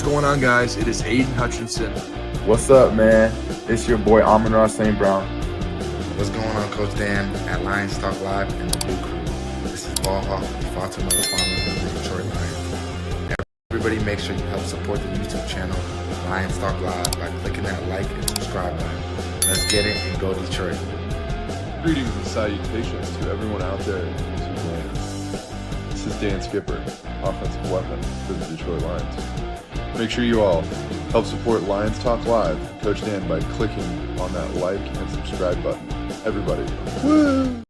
What's going on, guys? It is Aiden Hutchinson. What's up, man? It's your boy Amon-Ra St. Brown. What's going on, Coach Dan at Lions Talk Live and the Blue Crew? This is Ball Hawk, Fatima, the founder of the Detroit Lions. Everybody make sure you help support the YouTube channel Lions Talk Live by clicking that like and subscribe button. Let's get it and go Detroit. Greetings and salutations to everyone out there in YouTube land. This is Dan Skipper, offensive weapon for the Detroit Lions. Make sure you all help support Lions Talk Live and Coach Dan by clicking on that like and subscribe button. Everybody. Woo!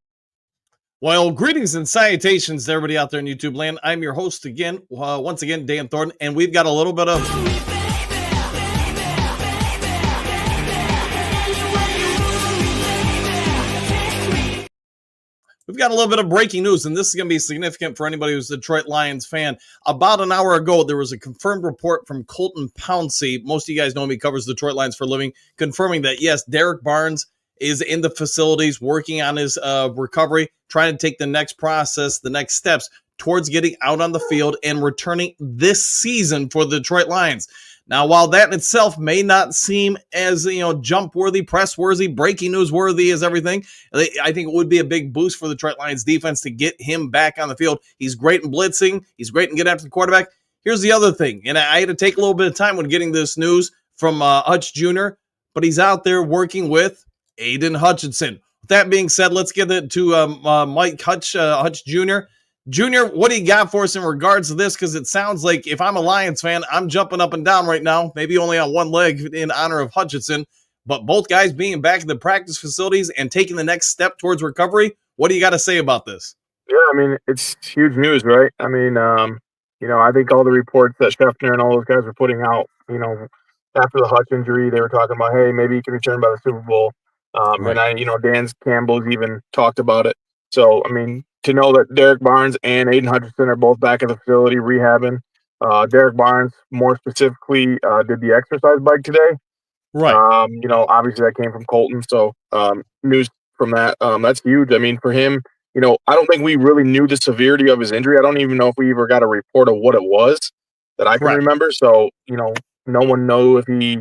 Well, greetings and salutations to everybody out there in YouTube land. I'm your host again, once again, Dan Thornton, and we've got a little bit of... We've got a little bit of breaking news, and this is going to be significant for anybody who's a Detroit Lions fan. About an hour ago, there was a confirmed report from Colton Pouncey. Most of you guys know him. He covers the Detroit Lions for a living, confirming that, yes, Derek Barnes is in the facilities working on his recovery, trying to take the next process, the next steps towards getting out on the field and returning this season for the Detroit Lions. Now, while that in itself may not seem as, jump-worthy, press-worthy, breaking news-worthy as everything, I think it would be a big boost for the Detroit Lions defense to get him back on the field. He's great in blitzing. He's great in getting after the quarterback. Here's the other thing, and I had to take a little bit of time when getting this news from Hutch Jr., but he's out there working with Aiden Hutchinson. With that being said, let's get it to Mike Hutch Jr. Junior, what do you got for us in regards to this? Because it sounds like if I'm a Lions fan, I'm jumping up and down right now, maybe only on one leg in honor of Hutchinson, but both guys being back in the practice facilities and taking the next step towards recovery. What do you got to say about this? Yeah, I mean, it's huge news, right? I mean, I think all the reports that Scheffner and all those guys were putting out, after the Hutch injury, they were talking about, hey, maybe he can return by the Super Bowl. Right. And Dan Campbell's even talked about it. So, I mean, to know that Derek Barnes and Aiden Hutchinson are both back at the facility rehabbing. Derek Barnes, more specifically, did the exercise bike today. Right. Obviously that came from Colton. So, news from that. That's huge. I mean, for him, I don't think we really knew the severity of his injury. I don't even know if we ever got a report of what it was that I can remember. So, no one knew if he,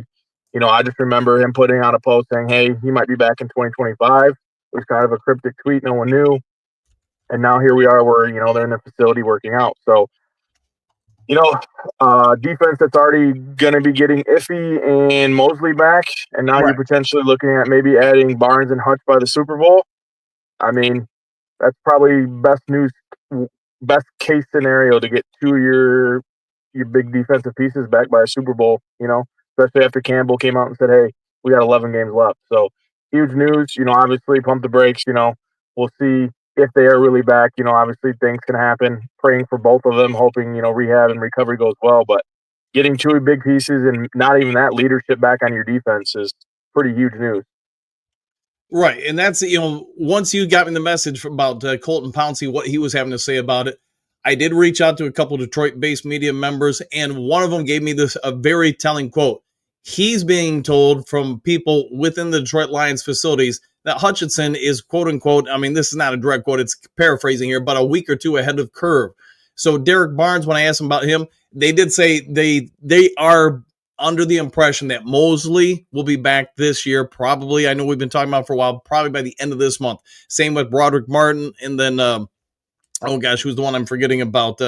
I just remember him putting out a post saying, hey, he might be back in 2025. It was kind of a cryptic tweet. No one knew. And now here we are where, they're in the facility working out. So, defense that's already going to be getting Iffy and Mosley back. And now you're potentially looking at maybe adding Barnes and Hutch by the Super Bowl. I mean, that's probably best case scenario to get two of your big defensive pieces back by a Super Bowl, especially after Campbell came out and said, hey, we got 11 games left. So huge news, obviously pump the brakes, we'll see if they are really back. Obviously things can happen. Praying for both of them, hoping, rehab and recovery goes well. But getting two big pieces and not even that leadership back on your defense is pretty huge news. Right. And that's, once you got me the message about Colton Pouncey, what he was having to say about it, I did reach out to a couple of Detroit-based media members, and one of them gave me a very telling quote. He's being told from people within the Detroit Lions facilities that Hutchinson is, quote unquote, I mean, this is not a direct quote, it's paraphrasing here, but a week or two ahead of curve. So Derek Barnes, when I asked him about him, they did say they are under the impression that Mosley will be back this year, probably. I know we've been talking about it for a while, probably by the end of this month. Same with Broderick Martin, and then, who's the one I'm forgetting about?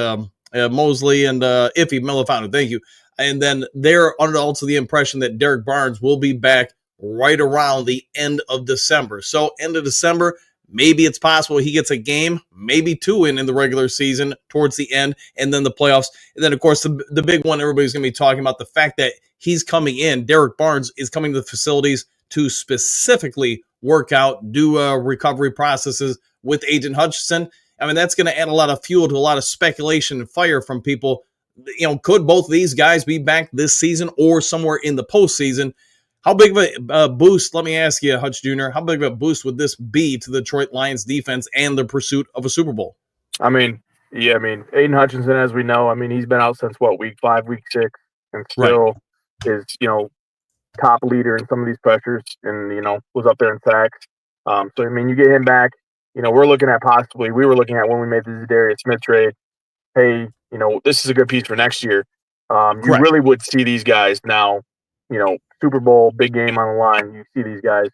Mosley and Iffy Melifonwu, thank you. And then they're under also the impression that Derek Barnes will be back right around the end of December. So end of December, maybe it's possible he gets a game, maybe two in the regular season towards the end, and then the playoffs. And then, of course, the big one everybody's going to be talking about, the fact that he's coming in, Derek Barnes is coming to the facilities to specifically work out, do recovery processes with Aiden Hutchinson. I mean, that's going to add a lot of fuel to a lot of speculation and fire from people. Could both of these guys be back this season or somewhere in the postseason? How big of a boost, let me ask you, Hutch Jr., how big of a boost would this be to the Detroit Lions defense and the pursuit of a Super Bowl? Aiden Hutchinson, as we know, he's been out since, week 5, week 6, and still is, top leader in some of these pressures and, was up there in sacks. You get him back, we were looking at when we made the Zadarius Smith trade, hey, this is a good piece for next year. You really would see these guys now, Super Bowl, big game on the line. You see these guys.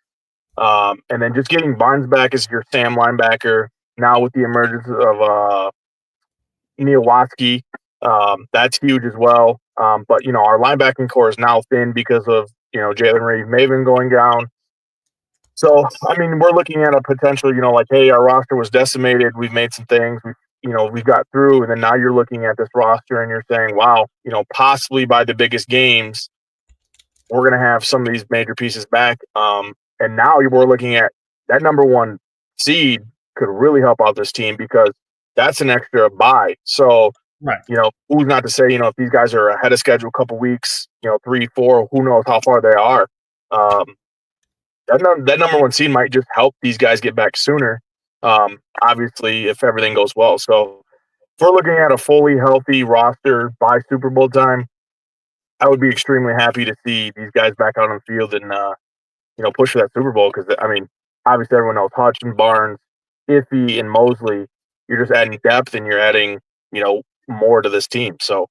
And then just getting Barnes back as your Sam linebacker now with the emergence of Neil Watsky, that's huge as well. But our linebacking core is now thin because of Jalen Reed-Maven going down. So I mean, we're looking at a potential, like, hey, our roster was decimated. We've made some things. We got through, and then now you're looking at this roster and you're saying, wow, possibly by the biggest games, we're going to have some of these major pieces back. And now we're looking at that number one seed could really help out this team because that's an extra bye. So, who's not to say, if these guys are ahead of schedule a couple weeks, 3, 4, who knows how far they are. That number one seed might just help these guys get back sooner. Obviously, if everything goes well. So if we're looking at a fully healthy roster by Super Bowl time, I would be extremely happy to see these guys back out on the field and push for that Super Bowl because I mean, obviously everyone knows Hutch and Barnes, Iffy and Mosley. You're just adding depth and you're adding more to this team. So,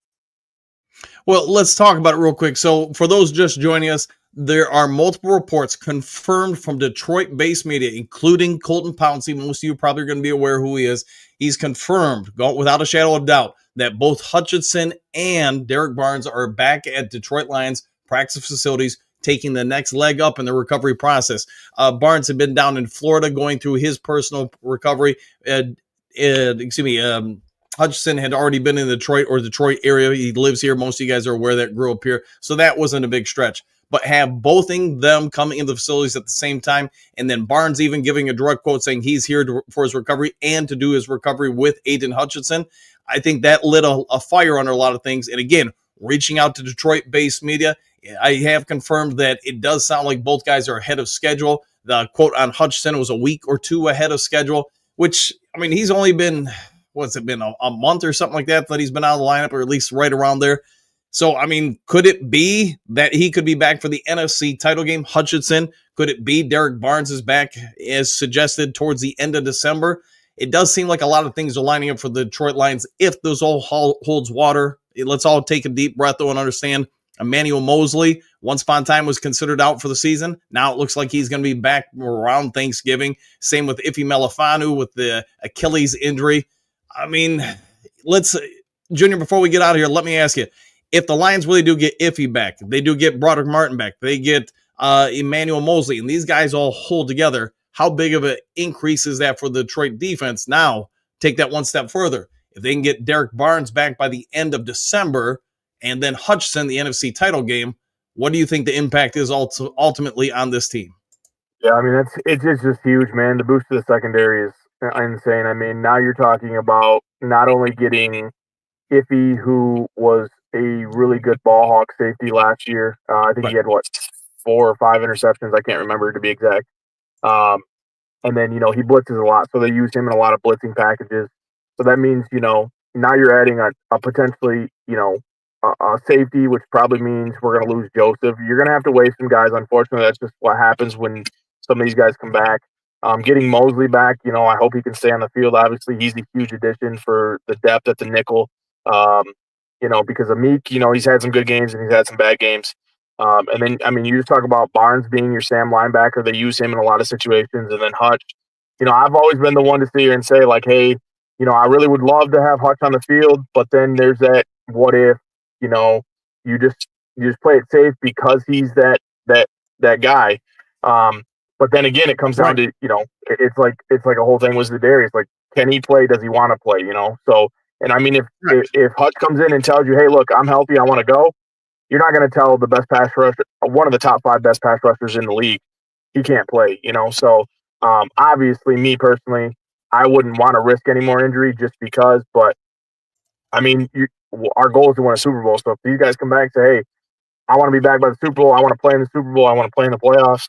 well, let's talk about it real quick. So, for those just joining us, there are multiple reports confirmed from Detroit-based media, including Colton Pouncey. Most of you probably are going to be aware who he is. He's confirmed, without a shadow of doubt, that both Hutchinson and Derek Barnes are back at Detroit Lions practice facilities, taking the next leg up in the recovery process. Barnes had been down in Florida going through his personal recovery. Hutchinson had already been in Detroit area. He lives here. Most of you guys are aware that grew up here. So that wasn't a big stretch. But have both of them coming into the facilities at the same time, and then Barnes even giving a direct quote saying he's here for his recovery and to do his recovery with Aiden Hutchinson, I think that lit a fire under a lot of things. And again, reaching out to Detroit-based media, I have confirmed that it does sound like both guys are ahead of schedule. The quote on Hutchinson was a week or two ahead of schedule, which, I mean, he's only been, what's it been, a month or something like that he's been out of the lineup, or at least right around there. So, I mean, could it be that he could be back for the NFC title game, Hutchinson? Could it be Derek Barnes is back as suggested towards the end of December? It does seem like a lot of things are lining up for the Detroit Lions if those all holds water. Let's all take a deep breath, though, and understand Emmanuel Mosley, once upon a time, was considered out for the season. Now it looks like he's going to be back around Thanksgiving. Same with Ife Melifanu with the Achilles injury. I mean, Junior, before we get out of here, let me ask you, if the Lions really do get Iffy back, they do get Broderick Martin back, they get Emmanuel Mosley, and these guys all hold together, how big of an increase is that for the Detroit defense? Now, take that one step further. If they can get Derek Barnes back by the end of December and then Hutchinson, the NFC title game, what do you think the impact is ultimately on this team? Yeah, I mean, it's just huge, man. The boost to the secondary is insane. I mean, now you're talking about not only getting Iffy, who was a really good ball hawk safety last year. I think he had 4 or 5 interceptions. I can't remember to be exact. And then, he blitzes a lot. So they use him in a lot of blitzing packages. So that means, now you're adding a potentially, a safety, which probably means we're going to lose Joseph. You're going to have to waste some guys. Unfortunately, that's just what happens when some of these guys come back. Getting Mosley back, I hope he can stay on the field. Obviously, he's a huge addition for the depth at the nickel. Because Amik, he's had some good games and he's had some bad games. And then, I mean, you just talk about Barnes being your Sam linebacker. They use him in a lot of situations. And then Hutch, I've always been the one to sit here and say, like, hey, I really would love to have Hutch on the field. But then there's that what if, you just play it safe because he's that guy. But then again, it comes down to, it's like a whole thing with Za'Darius. Like, can he play? Does he want to play? So. And I mean, if Hutch comes in and tells you, hey, look, I'm healthy, I want to go, you're not going to tell the best pass rusher, one of the top 5 best pass rushers in the league, he can't play, So obviously, me personally, I wouldn't want to risk any more injury just because. But I mean, our goal is to win a Super Bowl. So if these guys come back and say, hey, I want to be back by the Super Bowl, I want to play in the Super Bowl, I want to play in the playoffs,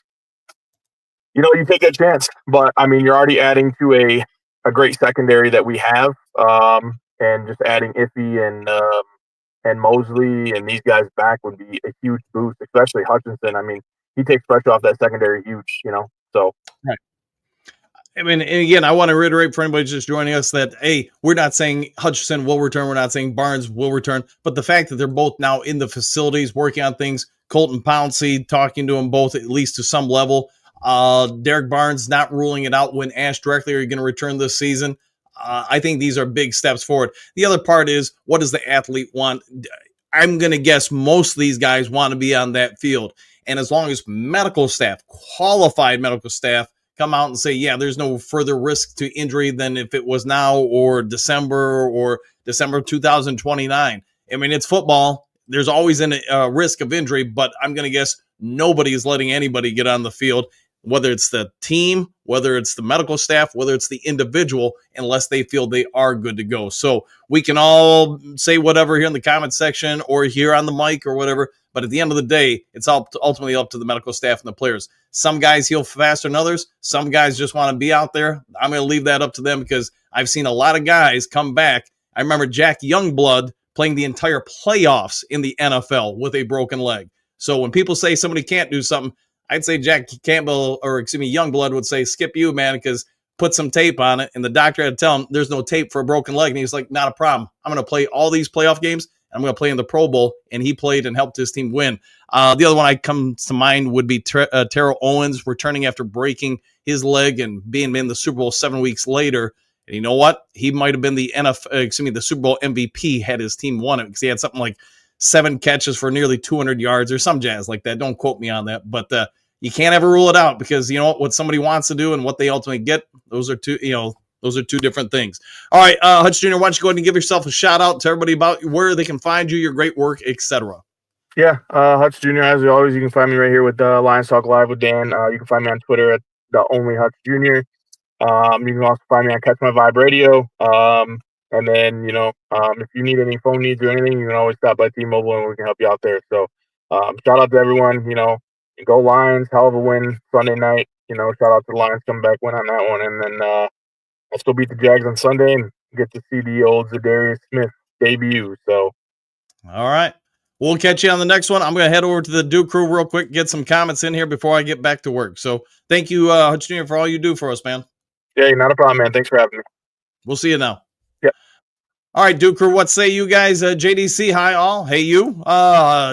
you take that chance. But I mean, you're already adding to a great secondary that we have. And just adding Iffy and Mosley and these guys back would be a huge boost, especially Hutchinson. I mean, he takes pressure off that secondary huge, So. Right. I mean, and again, I want to reiterate for anybody just joining us that, hey, we're not saying Hutchinson will return. We're not saying Barnes will return. But the fact that they're both now in the facilities working on things, Colton Pouncey talking to them both at least to some level, Derek Barnes not ruling it out when asked directly, are you going to return this season? I think these are big steps forward. The other part is, what does the athlete want? I'm going to guess most of these guys want to be on that field. And as long as medical staff, qualified medical staff, come out and say, yeah, there's no further risk to injury than if it was now or December 2029. I mean, it's football. There's always a risk of injury, but I'm going to guess nobody is letting anybody get on the field, whether it's the team, whether it's the medical staff, whether it's the individual, unless they feel they are good to go. So we can all say whatever here in the comment section or here on the mic or whatever, but at the end of the day, it's ultimately up to the medical staff and the players. Some guys heal faster than others. Some guys just want to be out there. I'm going to leave that up to them because I've seen a lot of guys come back. I remember Jack Youngblood playing the entire playoffs in the NFL with a broken leg. So when people say somebody can't do something, I'd say Jack Youngblood would say, skip you, man, because put some tape on it. And the doctor had to tell him there's no tape for a broken leg. And he's like, not a problem. I'm going to play all these playoff games. I'm going to play in the Pro Bowl. And he played and helped his team win. The other one I comes to mind would be Terrell Owens returning after breaking his leg and being in the Super Bowl 7 weeks later. And you know what? He might have been the Super Bowl MVP had his team won it, because he had something like 7 catches for nearly 200 yards or some jazz like that. Don't quote me on that. But you can't ever rule it out, because you know what somebody wants to do and what they ultimately get. Those are two different things. All right, Hutch Jr., why don't you go ahead and give yourself a shout out to everybody about where they can find you, your great work, etc. Yeah, Hutch Jr. As always, you can find me right here with Lions Talk Live with Dan. You can find me on Twitter at the only Hutch Jr. You can also find me on Catch My Vibe Radio. And then, if you need any phone needs or anything, you can always stop by T-Mobile and we can help you out there. So shout out to everyone, go Lions, hell of a win Sunday night. Shout out to the Lions coming back, win on that one. And then let's go beat the Jags on Sunday and get to see the old Zadarius Smith debut. So, all right. We'll catch you on the next one. I'm going to head over to the Duke Crew real quick, get some comments in here before I get back to work. So thank you, Hutch Jr., for all you do for us, man. Yeah, not a problem, man. Thanks for having me. We'll see you now. Yep. All right, Duke Crew, what say you guys? JDC, hi all. Hey, you.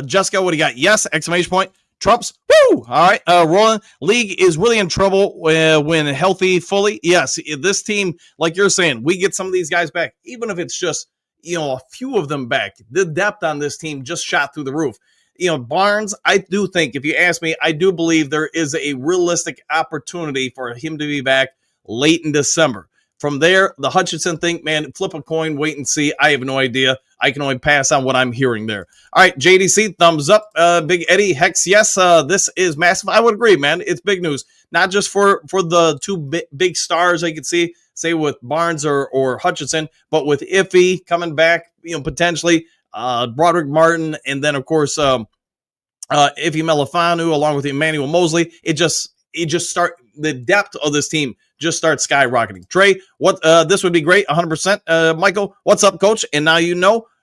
Jessica, what do you got? Yes, exclamation point. Trumps, woo! All right, Roland, league is really in trouble when healthy fully. Yes, this team, like you're saying, we get some of these guys back, even if it's just, a few of them back. The depth on this team just shot through the roof. Barnes, I do think, if you ask me, I do believe there is a realistic opportunity for him to be back late in December. From there, the Hutchinson thing, man, flip a coin, wait and see. I have no idea. I can only pass on what I'm hearing there. All right, JDC, thumbs up. Big Eddie, Hex, yes, this is massive. I would agree, man. It's big news. Not just for the two big stars I could see, say with Barnes or Hutchinson, but with Iffy coming back, potentially, Broderick Martin, and then, of course, Iffy Melifanu, along with Emmanuel Mosley. It just start the depth of this team just starts skyrocketing. Trey, what this would be great, 100%. Michael, what's up, coach? And now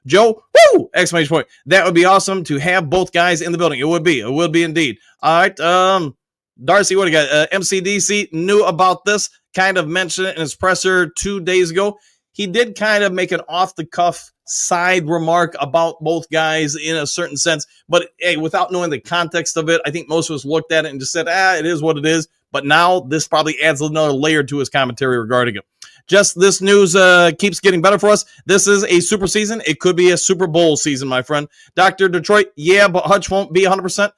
Joe, woo! Exclamation point. That would be awesome to have both guys in the building. It would be indeed. All right, Darcy, what do you got? MCDC knew about this, kind of mentioned it in his presser 2 days ago. He did kind of make an off-the-cuff side remark about both guys in a certain sense, but hey, without knowing the context of it, I think most of us looked at it and just said, it is what it is. But now this probably adds another layer to his commentary regarding it. Just this news keeps getting better for us. This is a super season. It could be a Super Bowl season, my friend. Dr. Detroit, yeah, but Hutch won't be 100%.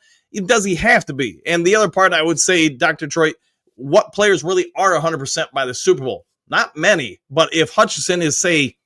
Does he have to be? And the other part, I would say, Dr. Detroit, what players really are 100% by the Super Bowl? Not many, but if Hutchinson is, say,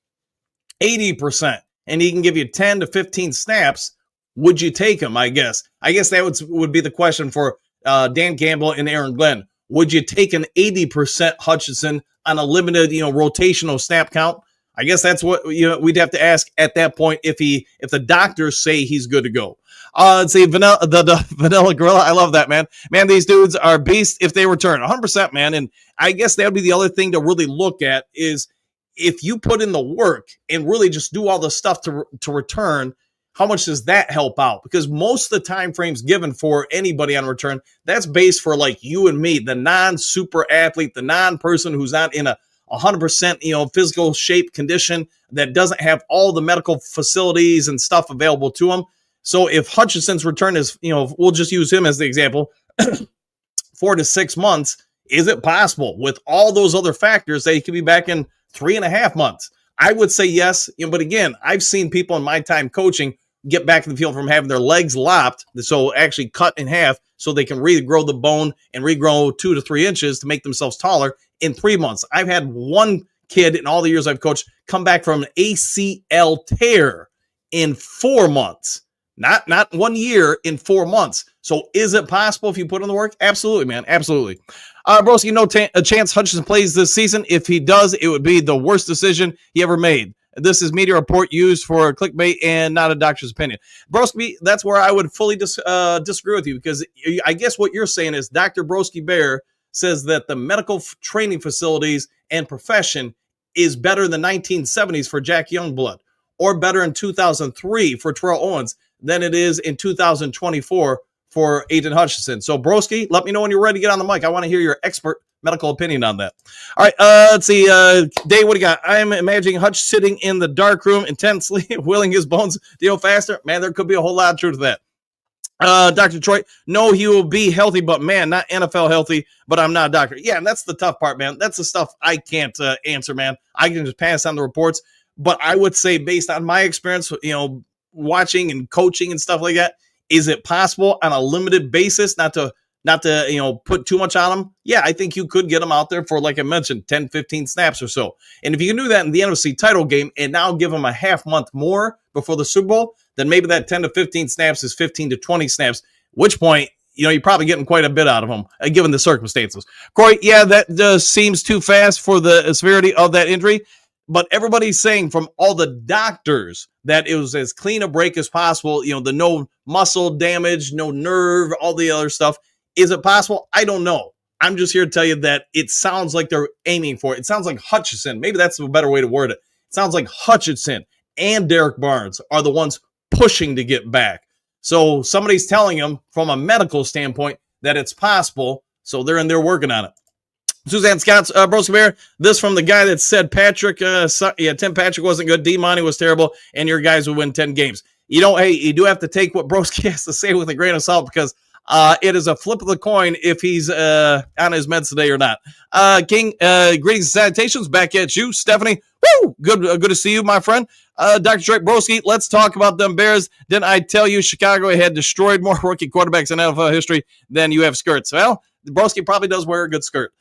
80% and he can give you 10 to 15 snaps, would you take him, I guess? I guess that would be the question for Dan Campbell and Aaron Glenn. Would you take an 80% Hutchinson on a limited, rotational snap count? I guess that's what we'd have to ask at that point if the doctors say he's good to go. Let's see, the Vanilla Gorilla. I love that, man. Man, these dudes are beasts if they return. 100%, man. And I guess that would be the other thing to really look at is if you put in the work and really just do all the stuff to return, how much does that help out? Because most of the time frames given for anybody on return, that's based for like you and me, the non-super athlete, the non-person who's not in a 100% physical shape condition, that doesn't have all the medical facilities and stuff available to them. So if Hutchinson's return is, we'll just use him as the example, 4 to 6 months, is it possible with all those other factors that he could be back in 3.5 months? I would say yes. But again, I've seen people in my time coaching get back in the field from having their legs lopped, so actually cut in half so they can regrow the bone and regrow 2 to 3 inches to make themselves taller in 3 months. I've had one kid in all the years I've coached come back from an ACL tear in 4 months. Not 1 year, in 4 months. So is it possible if you put in the work? Absolutely, man. Absolutely. Broski, no a chance Hutchinson plays this season. If he does, it would be the worst decision he ever made. This is media report used for clickbait and not a doctor's opinion. Broski, that's where I would fully disagree with you, because I guess what you're saying is Dr. Broski Bear says that the medical training facilities and profession is better in the 1970s for Jack Youngblood, or better in 2003 for Terrell Owens than it is in 2024 for Aiden Hutchinson. So, Broski, let me know when you're ready to get on the mic. I want to hear your expert medical opinion on that. All right, let's see. Dave, what do you got? I'm imagining Hutch sitting in the dark room intensely, willing his bones to heal faster. Man, there could be a whole lot of truth to that. Dr. Detroit, no, he will be healthy, but man, not NFL healthy, but I'm not a doctor. Yeah, and that's the tough part, man. That's the stuff I can't answer, man. I can just pass on the reports. But I would say, based on my experience, watching and coaching and stuff like that, is it possible on a limited basis not to put too much on them? Yeah, I think you could get them out there for, like I mentioned, 10, 15 snaps or so. And if you can do that in the NFC title game and now give them a half month more before the Super Bowl, then maybe that 10 to 15 snaps is 15 to 20 snaps, which point, you're probably getting quite a bit out of them, given the circumstances. Corey, yeah, that just seems too fast for the severity of that injury. But everybody's saying from all the doctors that it was as clean a break as possible, the no muscle damage, no nerve, all the other stuff. Is it possible? I don't know. I'm just here to tell you that it sounds like they're aiming for it. It sounds like Hutchinson. Maybe that's a better way to word it. It sounds like Hutchinson and Derek Barnes are the ones pushing to get back. So somebody's telling them from a medical standpoint that it's possible. So they're in there working on it. Suzanne Scott's Broski Bear, this from the guy that said Patrick, Tim Patrick wasn't good, D Monty was terrible, and your guys would win 10 games. Hey, you do have to take what Broski has to say with a grain of salt, because it is a flip of the coin if he's on his meds today or not. King, greetings and salutations back at you, Stephanie. Woo! Good to see you, my friend. Dr. Drake Broski, let's talk about them Bears. Didn't I tell you Chicago had destroyed more rookie quarterbacks in NFL history than you have skirts? Well, Broski probably does wear a good skirt.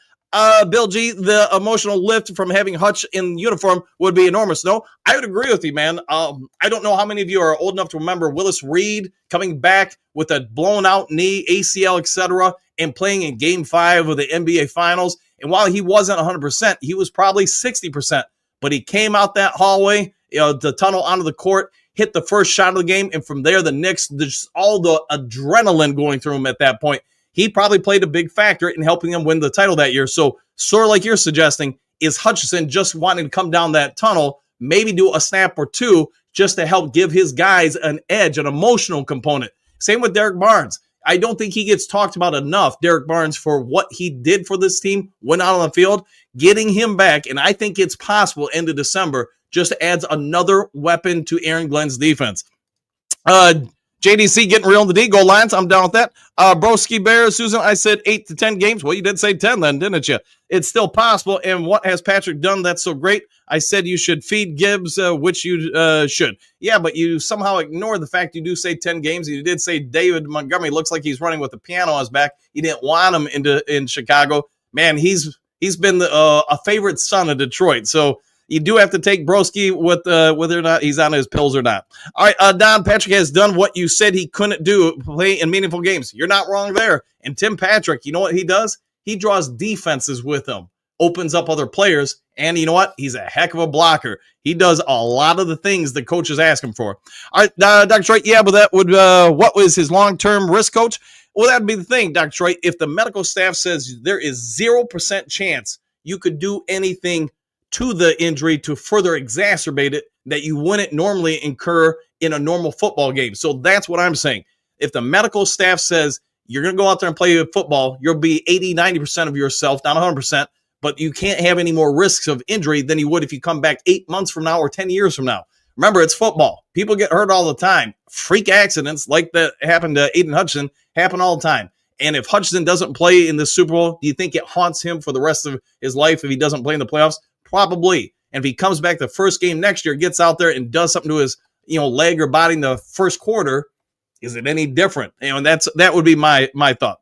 Bill G, the emotional lift from having Hutch in uniform would be enormous. No, I would agree with you, man. I don't know how many of you are old enough to remember Willis Reed coming back with a blown out knee, ACL, etc., and playing in Game 5 of the NBA Finals. And while he wasn't 100%, he was probably 60%. But he came out that hallway, the tunnel onto the court, hit the first shot of the game, and from there, the Knicks, just all the adrenaline going through him at that point. He probably played a big factor in helping them win the title that year. So, sort of like you're suggesting, is Hutchinson just wanting to come down that tunnel, maybe do a snap or two just to help give his guys an edge, an emotional component. Same with Derek Barnes. I don't think he gets talked about enough, Derek Barnes, for what he did for this team, went out on the field, getting him back. And I think it's possible into December just adds another weapon to Aaron Glenn's defense. JDC getting real in the D goal lines. I'm down with that. Broski Bear, Susan, I said 8 to 10 games. Well, you did say 10 then, didn't you? It's still possible. And what has Patrick done that's so great? I said you should feed Gibbs, which you should. Yeah, but you somehow ignore the fact you do say 10 games. You did say David Montgomery looks like he's running with the piano on his back. You didn't want him in Chicago. Man, he's been a favorite son of Detroit. So you do have to take Broski with whether or not he's on his pills or not. All right, Don, Patrick has done what you said he couldn't do, play in meaningful games. You're not wrong there. And Tim Patrick, you know what he does? He draws defenses with him, opens up other players, and you know what? He's a heck of a blocker. He does a lot of the things the coaches ask him for. All right, Dr. Troy, yeah, but that would what was his long-term risk, coach? Well, that'd be the thing, Dr. Troy. If the medical staff says there is 0% chance you could do anything to the injury to further exacerbate it, that you wouldn't normally incur in a normal football game. So that's what I'm saying. If the medical staff says you're going to go out there and play football, you'll be 80, 90% of yourself, not 100%, but you can't have any more risks of injury than you would if you come back 8 months from now or 10 years from now. Remember, it's football. People get hurt all the time. Freak accidents like that happened to Aiden Hutchinson happen all the time. And if Hutchinson doesn't play in the Super Bowl, do you think it haunts him for the rest of his life if he doesn't play in the playoffs? Probably. And if he comes back the first game next year, gets out there and does something to his leg or body in the first quarter, is it any different? And that would be my thought.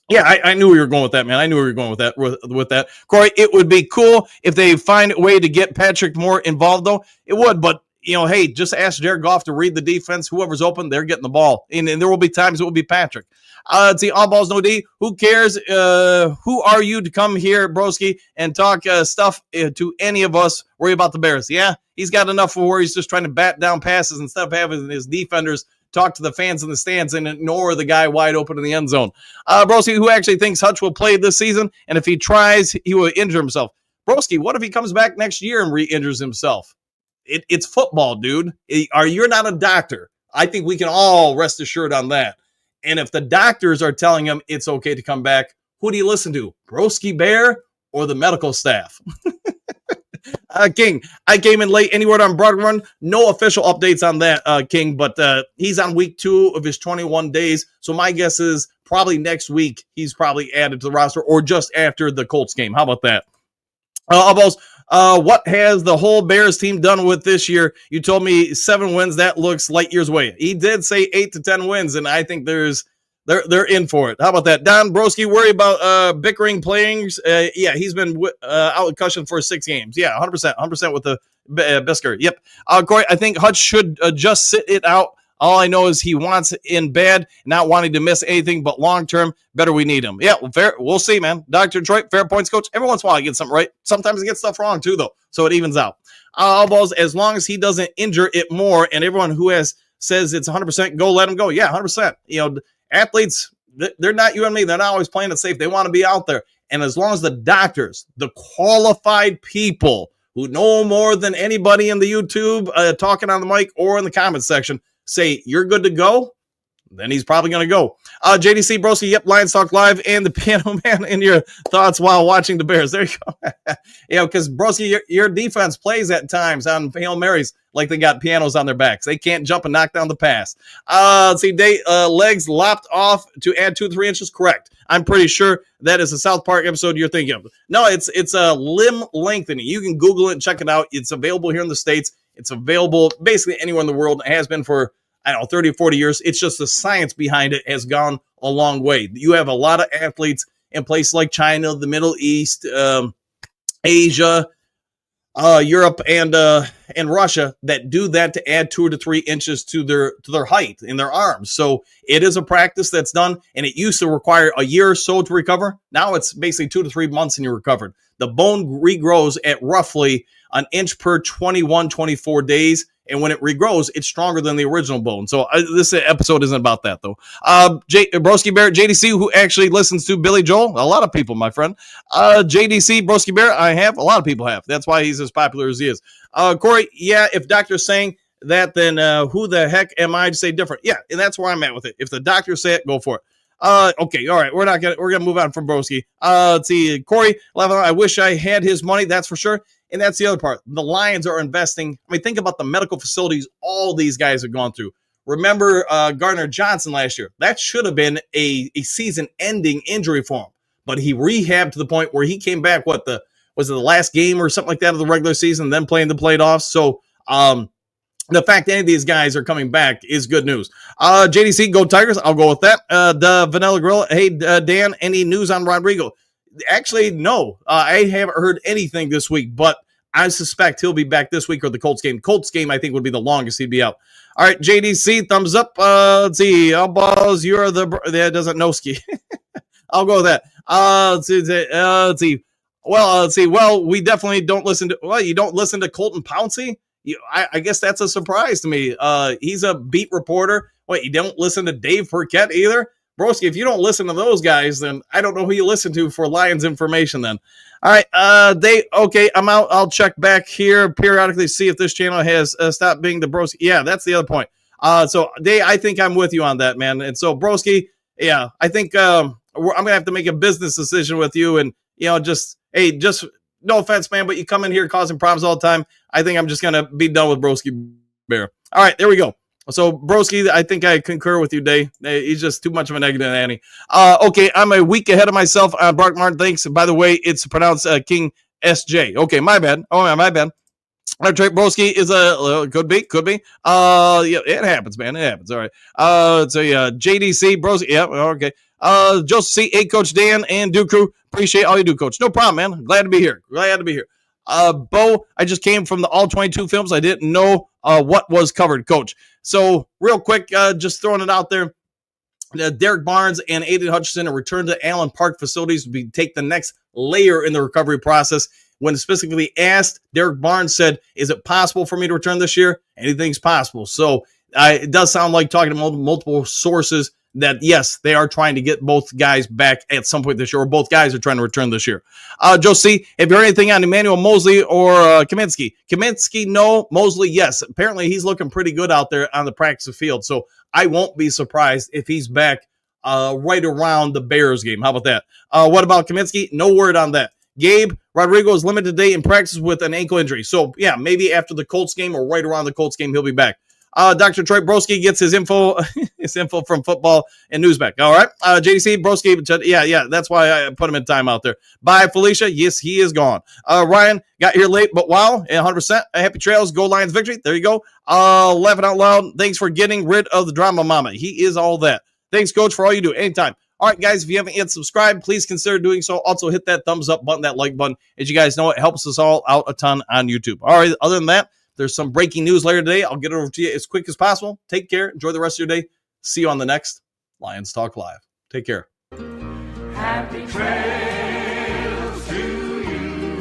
Yeah, I knew we were going with that, man. I knew we were going with that. With that, Corey, it would be cool if they find a way to get Patrick more involved, though. It would, but hey, just ask Jared Goff to read the defense. Whoever's open, they're getting the ball, and there will be times it will be Patrick. Let's see, all balls, no D. Who cares? Who are you to come here, broski, and talk stuff to any of us? Worry about the Bears. Yeah, he's got enough where he's just trying to bat down passes instead of having his defenders talk to the fans in the stands and ignore the guy wide open in the end zone. Broski, who actually thinks Hutch will play this season, and if he tries, he will injure himself. Broski, what if he comes back next year and re-injures himself? It's football, dude. You're not a doctor. I think we can all rest assured on that. And if the doctors are telling him it's okay to come back, who do you listen to? Broski Bear or the medical staff? King, I came in late. Any word on Broad Run? No official updates on that, King, but he's on week 2 of his 21 days. So my guess is probably next week he's probably added to the roster or just after the Colts game. How about that? What has the whole Bears team done with this year? You told me 7 wins. That looks light years away. He did say 8 to 10 wins, and I think they're in for it. How about that? Don Broski, worry about bickering players. Yeah, he's been out with cushion for 6 games. Yeah, 100% with the Bisker. Yep. Corey, I think Hutch should just sit it out. All I know is he wants it in bad, not wanting to miss anything, but long-term, better we need him. Yeah, well, fair. We'll see, man. Dr. Detroit, fair points, coach. Every once in a while, I get something right. Sometimes I get stuff wrong, too, though, so it evens out. Balls, as long as he doesn't injure it more, and everyone who says it's 100%, go let him go. Yeah, 100%. Athletes, they're not you and me. They're not always playing it safe. They want to be out there. And as long as the doctors, the qualified people who know more than anybody in the YouTube talking on the mic or in the comments section, say you're good to go, then he's probably going to go. JDC Broski, yep, Lions Talk Live, and the Piano Man in your thoughts while watching the Bears. There you go. Because Broski, your defense plays at times on Hail Marys like they got pianos on their backs. They can't jump and knock down the pass. Let's see, legs lopped off to add 2 to 3 inches. Correct. I'm pretty sure that is a South Park episode you're thinking of. No, it's a limb lengthening. You can Google it and check it out. It's available here in the States. It's available basically anywhere in the world. It has been for 30 or 40 years. It's just the science behind it has gone a long way. You have a lot of athletes in places like China, the Middle East, Asia, Europe, and Russia that do that to add 2 to 3 inches to their height in their arms. So it is a practice that's done, and it used to require a year or so to recover. Now it's basically 2 to 3 months and you're recovered. The bone regrows at roughly an inch per 21, 24 days. And when it regrows, it's stronger than the original bone. So this episode isn't about that, though. Broski Bear, JDC, who actually listens to Billy Joel. A lot of people, my friend. JDC, Broski Bear, I have. A lot of people have. That's why he's as popular as he is. Corey, yeah, if doctor's saying that, then who the heck am I to say different? Yeah, and that's where I'm at with it. If the doctors say it, go for it. Okay, all right. We're gonna move on from Broski. Let's see, Corey, I wish I had his money, that's for sure. And that's the other part. The Lions are investing. I mean, think about the medical facilities all these guys have gone through. Remember Gardner Johnson last year? That should have been a season-ending injury for him. But he rehabbed to the point where he came back, was it the last game or something like that of the regular season, then playing the playoffs? So the fact that any of these guys are coming back is good news. JDC, go Tigers. I'll go with that. The Vanilla Grill. Hey, Dan, any news on Rodrigo? Actually, no. I haven't heard anything this week, but I suspect he'll be back this week or the Colts game. Colts game, I think, would be the longest he'd be out. All right, JDC, thumbs up. Let's see. Balls, you're that doesn't know ski. I'll go with that. Let's see. Well, we definitely don't listen to. Well, you don't listen to Colton Pouncey. I guess that's a surprise to me. He's a beat reporter. Wait, you don't listen to Dave Burkett either? Broski, if you don't listen to those guys, then I don't know who you listen to for Lions information then. All right, okay, I'm out. I'll check back here periodically, see if this channel has stopped being the Broski. Yeah, that's the other point. So, Day, I think I'm with you on that, man. And so, Broski, yeah, I think I'm going to have to make a business decision with you and, just no offense, man, but you come in here causing problems all the time. I think I'm just going to be done with Broski Bear. All right, there we go. So, Broski, I think I concur with you, Day. He's just too much of a negative Annie. Okay, I'm a week ahead of myself on Brock Martin. Thanks. By the way, it's pronounced King SJ. Okay, my bad. Oh, my bad. Trey Broski is could be. Yeah, it happens, man. It happens. All right. So yeah, JDC Broski. Yeah, okay. Joseph C, hey, Coach Dan and Duke Crew. Appreciate all you do, Coach. No problem, man. Glad to be here. Bo, I just came from the all 22 films. I didn't know what was covered, Coach. So real quick, just throwing it out there. Derek Barnes and Aiden Hutchinson are returned to Allen Park facilities to take the next layer in the recovery process. When specifically asked, Derek Barnes said, is it possible for me to return this year? Anything's possible. So it does sound like talking to multiple sources that, yes, they are trying to get both guys back at some point this year, or both guys are trying to return this year. Joe C., have you heard anything on Emmanuel Mosley or Kaminsky? Kaminsky, no. Mosley, yes. Apparently, he's looking pretty good out there on the practice field. So I won't be surprised if he's back right around the Bears game. How about that? What about Kaminsky? No word on that. Gabe Rodrigo is limited today in practice with an ankle injury. So, yeah, maybe after the Colts game or right around the Colts game, he'll be back. Dr. Troy Broski gets his info from Football and Newsback. All right. JDC Broski, yeah, that's why I put him in timeout there. Bye, Felicia. Yes, he is gone. Ryan got here late, but wow, 100%. Happy trails. Go Lions victory. There you go. Laughing out loud. Thanks for getting rid of the drama mama. He is all that. Thanks, Coach, for all you do. Anytime. All right, guys, if you haven't yet subscribed, please consider doing so. Also, hit that thumbs up button, that like button. As you guys know, it helps us all out a ton on YouTube. All right, other than that, there's some breaking news later today. I'll get it over to you as quick as possible. Take care. Enjoy the rest of your day. See you on the next Lions Talk Live. Take care. Happy trails to you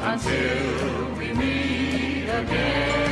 until we meet again.